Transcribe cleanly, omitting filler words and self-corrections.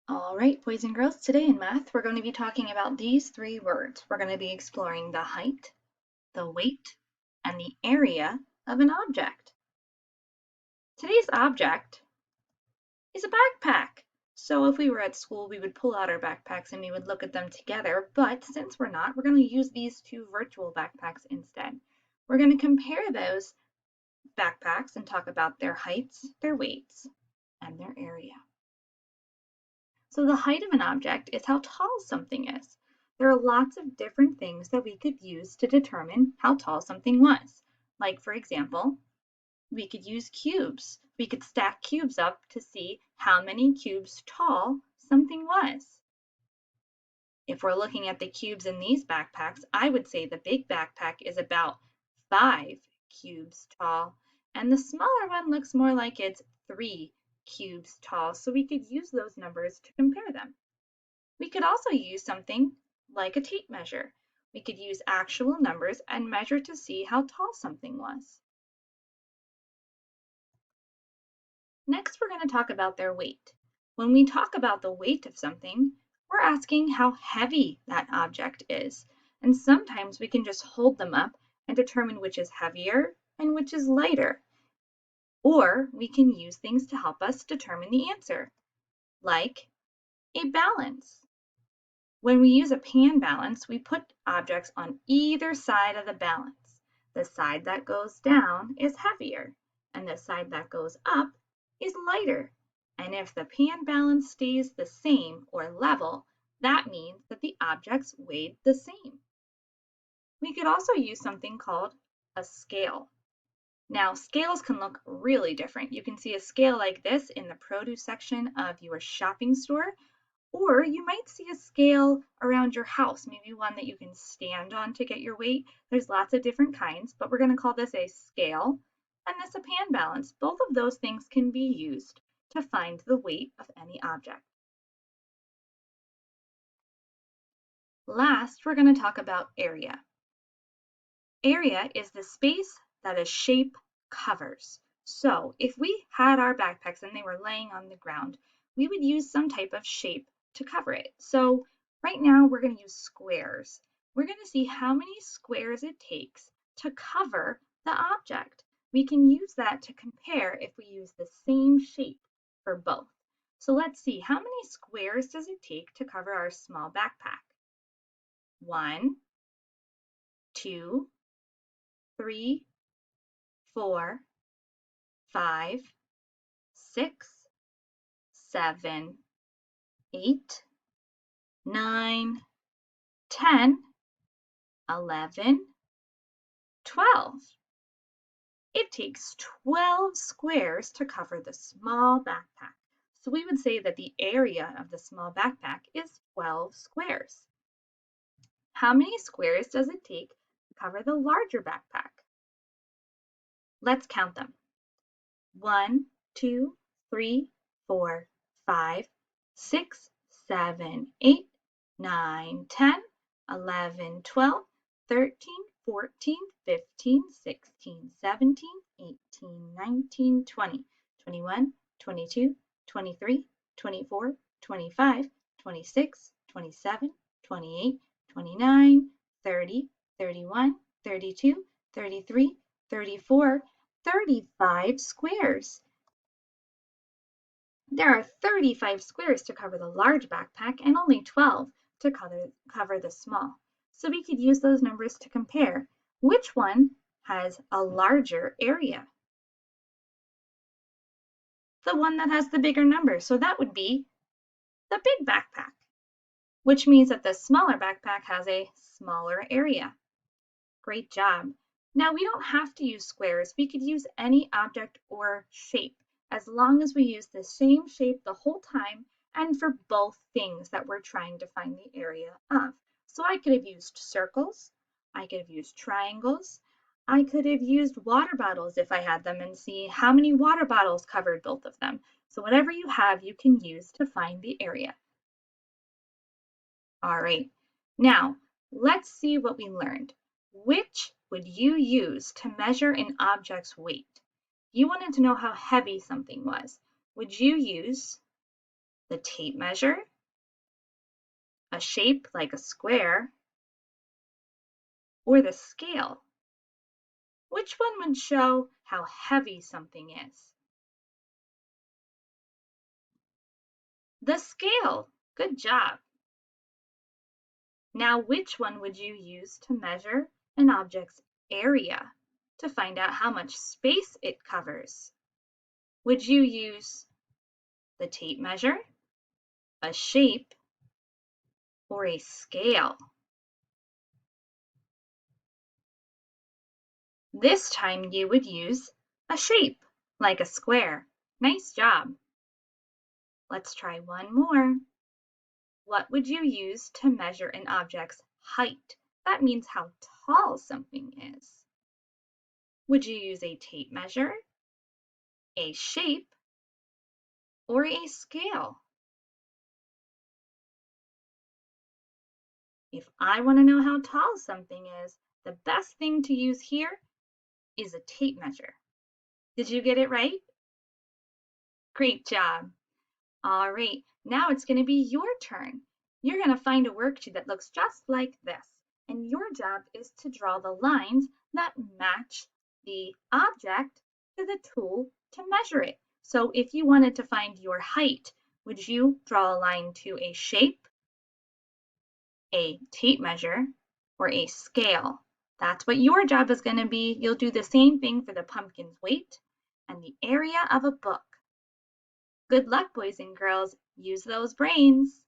All right, boys and girls, today in math, we're going to be talking about these three words. We're going to be exploring the height, the weight, and the area of an object. Today's object is a backpack. So if we were at school, we would pull out our backpacks and we would look at them together. But since we're not, we're going to use these two virtual backpacks instead. We're going to compare those backpacks and talk about their heights, their weights, and their area. So the height of an object is how tall something is. There are lots of different things that we could use to determine how tall something was. Like, for example, we could use cubes. We could stack cubes up to see how many cubes tall something was. If we're looking at the cubes in these backpacks, I would say the big backpack is about 5 cubes tall, and the smaller one looks more like it's 3 cubes tall, so we could use those numbers to compare them. We could also use something like a tape measure. We could use actual numbers and measure to see how tall something was. Next, we're going to talk about their weight. When we talk about the weight of something, we're asking how heavy that object is. And sometimes we can just hold them up and determine which is heavier and which is lighter. Or we can use things to help us determine the answer, like a balance. When we use a pan balance, we put objects on either side of the balance. The side that goes down is heavier, and the side that goes up is lighter. And if the pan balance stays the same or level, that means that the objects weighed the same. We could also use something called a scale. Now, scales can look really different. You can see a scale like this in the produce section of your shopping store, or you might see a scale around your house, maybe one that you can stand on to get your weight. There's lots of different kinds, but we're going to call this a scale and this a pan balance. Both of those things can be used to find the weight of any object. Last, we're going to talk about area. Area is the space that a shape covers. So if we had our backpacks and they were laying on the ground, we would use some type of shape to cover it. So right now we're going to use squares. We're going to see how many squares it takes to cover the object. We can use that to compare if we use the same shape for both. So let's see, how many squares does it take to cover our small backpack? 1, 2, 3, 4, 5, 6, 7, 8, 9, 10, 11, 12. It takes 12 squares to cover the small backpack. So we would say that the area of the small backpack is 12 squares. How many squares does it take to cover the larger backpack? Let's count them. 1, 2, 3, 4, 5, 6, 7, 8, 9, 10, 11, 12, 13, 14, 15, 16, 17, 18, 19, 20, 21, 22, 23, 24, 25, 26, 27, 28, 29, 30, 31, 32, 33, 34, 35 squares. There are 35 squares to cover the large backpack and only 12 to cover the small. So we could use those numbers to compare which one has a larger area. The one that has the bigger number. So that would be the big backpack, which means that the smaller backpack has a smaller area. Great job. Now we don't have to use squares. We could use any object or shape as long as we use the same shape the whole time and for both things that we're trying to find the area of. So I could have used circles, I could have used triangles, I could have used water bottles if I had them and see how many water bottles covered both of them. So whatever you have, you can use to find the area. All right, now let's see what we learned. Which would you use to measure an object's weight? You wanted to know how heavy something was. Would you use the tape measure, a shape like a square, or the scale? Which one would show how heavy something is? The scale. Good job. Now, which one would you use to measure an object's area to find out how much space it covers? Would you use the tape measure, a shape, or a scale? This time you would use a shape, like a square. Nice job. Let's try one more. What would you use to measure an object's height? That means how tall something is. Would you use a tape measure, a shape, or a scale? If I want to know how tall something is, the best thing to use here is a tape measure. Did you get it right? Great job. All right, now it's going to be your turn. You're going to find a worksheet that looks just like this, and your job is to draw the lines that match the object to the tool to measure it. So if you wanted to find your height, would you draw a line to a shape, a tape measure, or a scale? That's what your job is going to be. You'll do the same thing for the pumpkin's weight and the area of a book. Good luck, boys and girls. Use those brains.